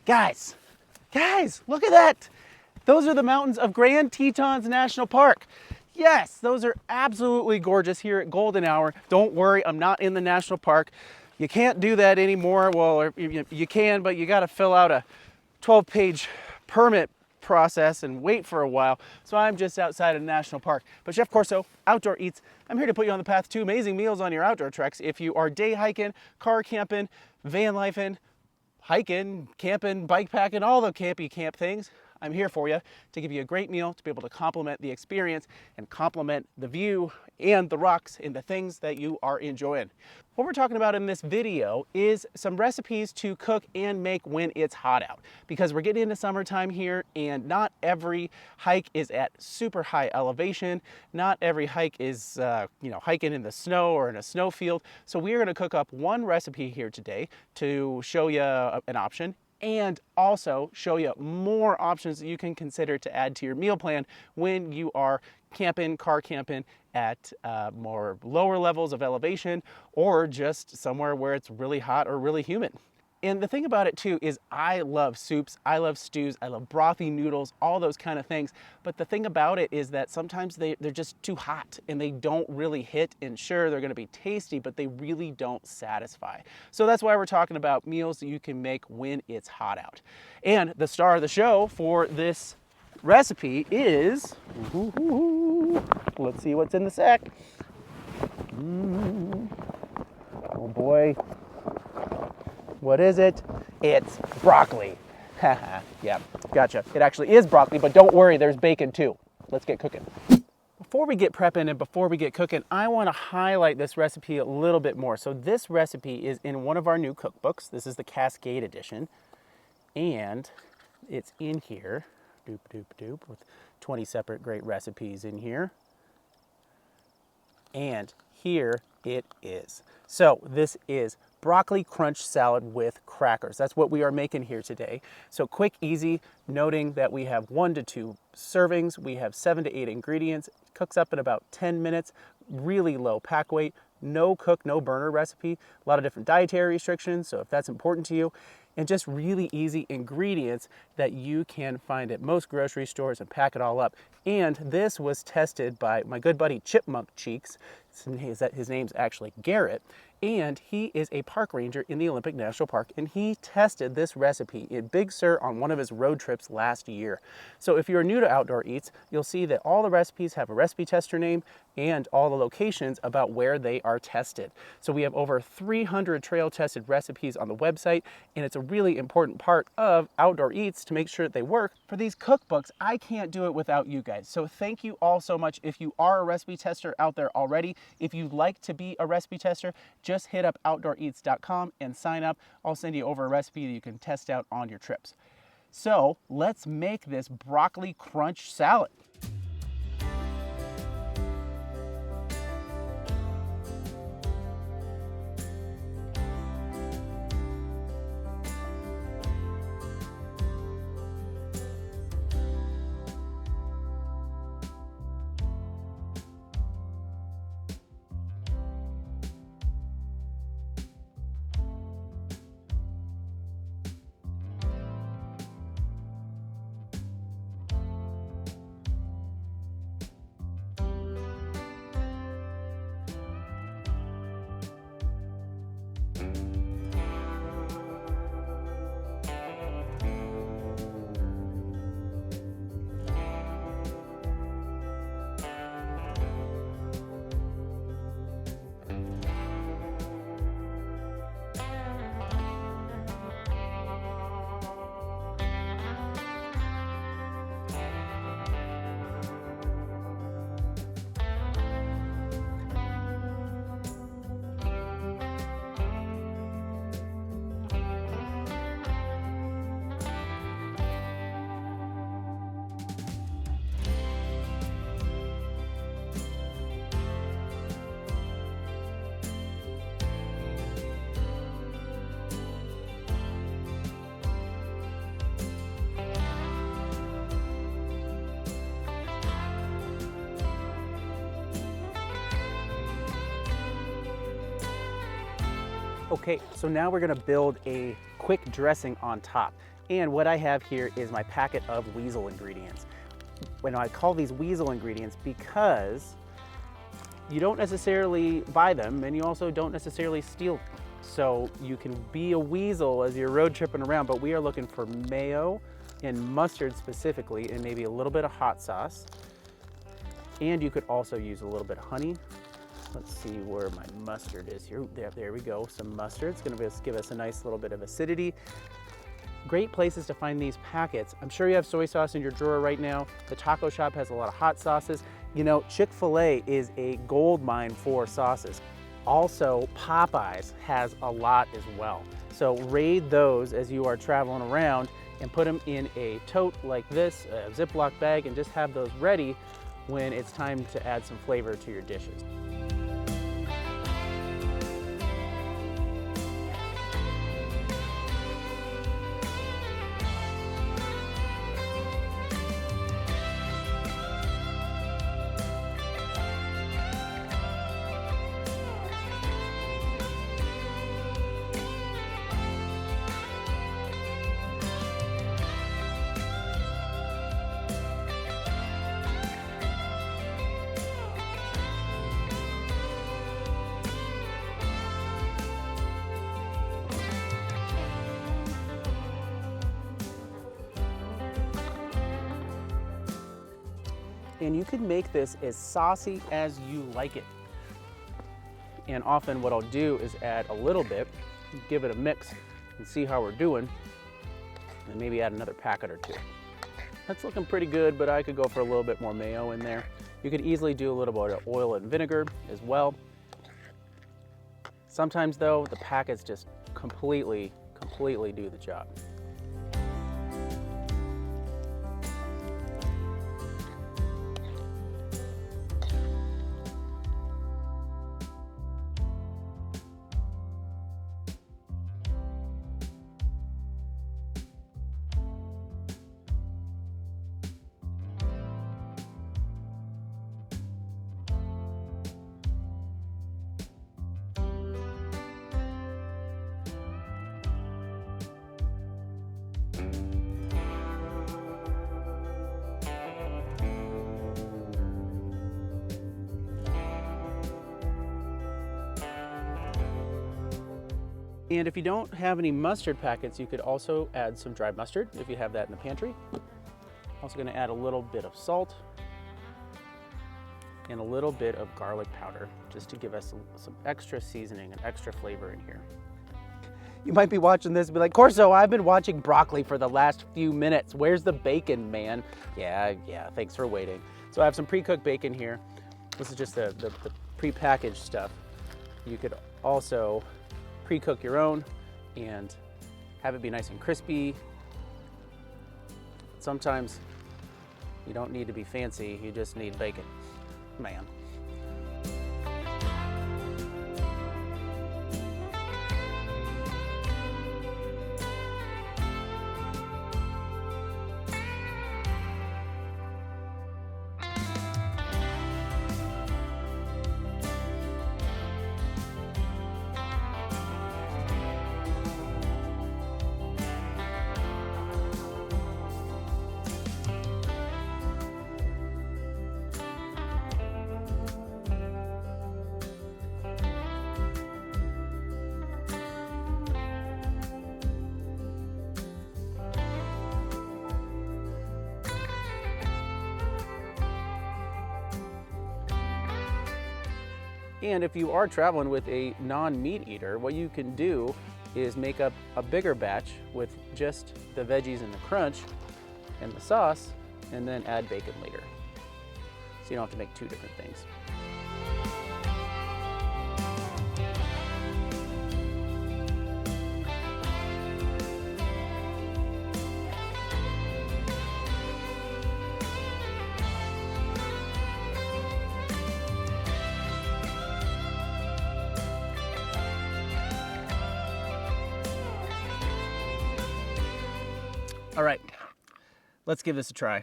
Guys, look at that. Those are the mountains of Grand Tetons National Park. Yes, those are absolutely gorgeous here at Golden Hour. Don't worry, I'm not in the national park. You can't do that anymore. Well, you can, but you got to fill out a 12-page permit process and wait for a while. So I'm just outside of the national park. But Chef Corso, Outdoor Eats, I'm here to put you on the path to amazing meals on your outdoor treks. If you are day hiking, car camping, van lifing, hiking, camping, bike packing, all the campy camp things, I'm here for you to give you a great meal, to be able to complement the experience and complement the view and the rocks and the things that you are enjoying. What we're talking about in this video is some recipes to cook and make when it's hot out, because we're getting into summertime here and not every hike is at super high elevation. Not every hike is hiking in the snow or in a snow field. So we're going to cook up one recipe here today to show you an option, and also show you more options that you can consider to add to your meal plan when you are camping, car camping at more lower levels of elevation, or just somewhere where it's really hot or really humid. And the thing about it too is I love soups, I love stews, I love brothy noodles, all those kind of things. But the thing about it is that sometimes they're just too hot and they don't really hit, and sure, they're gonna be tasty, but they really don't satisfy. So that's why we're talking about meals that you can make when it's hot out. And the star of the show for this recipe is, let's see what's in the sack. Oh boy. What is it? It's broccoli. Yeah, gotcha. It actually is broccoli, but don't worry, there's bacon too. Let's get cooking. Before we get prepping and before we get cooking, I want to highlight this recipe a little bit more. So this recipe is in one of our new cookbooks. This is the Cascade edition, and it's in here, with 20 separate great recipes in here. And here it is. So this is broccoli crunch salad with crackers. That's what we are making here today. So quick, easy, noting that we have 1 to 2 servings. We have 7 to 8 ingredients. It cooks up in about 10 minutes. Really low pack weight. No cook, no burner recipe. A lot of different dietary restrictions, so if that's important to you. And just really easy ingredients that you can find at most grocery stores and pack it all up. And this was tested by my good buddy Chipmunk Cheeks. His name's actually Garrett, and he is a park ranger in the Olympic National Park, and he tested this recipe in Big Sur on one of his road trips last year. So if you're new to Outdoor Eats, you'll see that all the recipes have a recipe tester name and all the locations about where they are tested. So we have over 300 trail tested recipes on the website, and it's a really important part of Outdoor Eats to make sure that they work. For these cookbooks, I can't do it without you guys. So thank you all so much. If you are a recipe tester out there already, if you'd like to be a recipe tester, just hit up outdooreats.com and sign up. I'll send you over a recipe that you can test out on your trips. So let's make this broccoli crunch salad. Okay, so now we're gonna build a quick dressing on top. And what I have here is my packet of weasel ingredients. When I call these weasel ingredients because you don't necessarily buy them and you also don't necessarily steal them. So you can be a weasel as you're road tripping around, but we are looking for mayo and mustard specifically, and maybe a little bit of hot sauce. And you could also use a little bit of honey. Let's see where my mustard is here. There we go, some mustard. It's gonna give us a nice little bit of acidity. Great places to find these packets. I'm sure you have soy sauce in your drawer right now. The taco shop has a lot of hot sauces. You know, Chick-fil-A is a gold mine for sauces. Also, Popeyes has a lot as well. So raid those as you are traveling around and put them in a tote like this, a Ziploc bag, and just have those ready when it's time to add some flavor to your dishes. And you can make this as saucy as you like it. And often what I'll do is add a little bit, give it a mix and see how we're doing, and maybe add another packet or two. That's looking pretty good, but I could go for a little bit more mayo in there. You could easily do a little bit of oil and vinegar as well. Sometimes though, the packets just completely do the job. And if you don't have any mustard packets, you could also add some dried mustard if you have that in the pantry. Also going to add a little bit of salt and a little bit of garlic powder just to give us some extra seasoning and extra flavor in here. You might be watching this and be like, Corso, I've been watching broccoli for the last few minutes. Where's the bacon, man? Yeah, thanks for waiting. So I have some pre-cooked bacon here. This is just the pre-packaged stuff. You could also pre-cook your own and have it be nice and crispy. Sometimes you don't need to be fancy, you just need bacon, man. And if you are traveling with a non-meat eater, what you can do is make up a bigger batch with just the veggies and the crunch and the sauce, and then add bacon later. So you don't have to make two different things. All right, let's give this a try.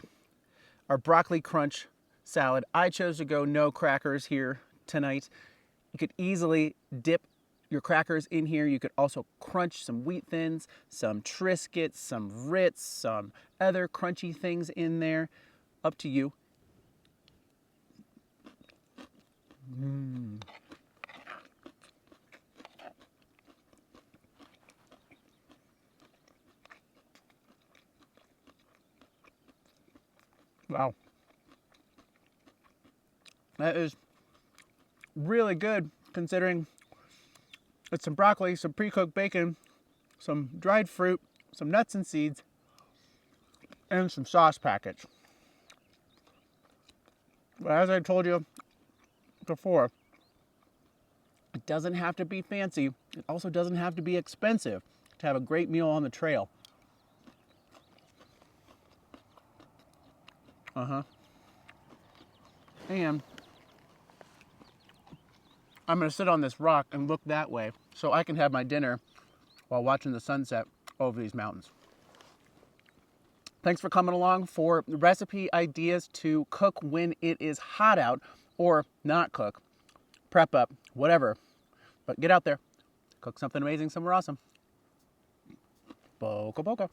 Our broccoli crunch salad. I chose to go no crackers here tonight. You could easily dip your crackers in here. You could also crunch some wheat thins, some Triscuits, some Ritz, some other crunchy things in there. Up to you. Wow. That is really good considering it's some broccoli, some pre-cooked bacon, some dried fruit, some nuts and seeds, and some sauce packets. But as I told you before, it doesn't have to be fancy. It also doesn't have to be expensive to have a great meal on the trail. And I'm going to sit on this rock and look that way so I can have my dinner while watching the sunset over these mountains. Thanks for coming along for recipe ideas to cook when it is hot out, or not cook, prep up, whatever. But get out there, cook something amazing somewhere awesome. Boca boca.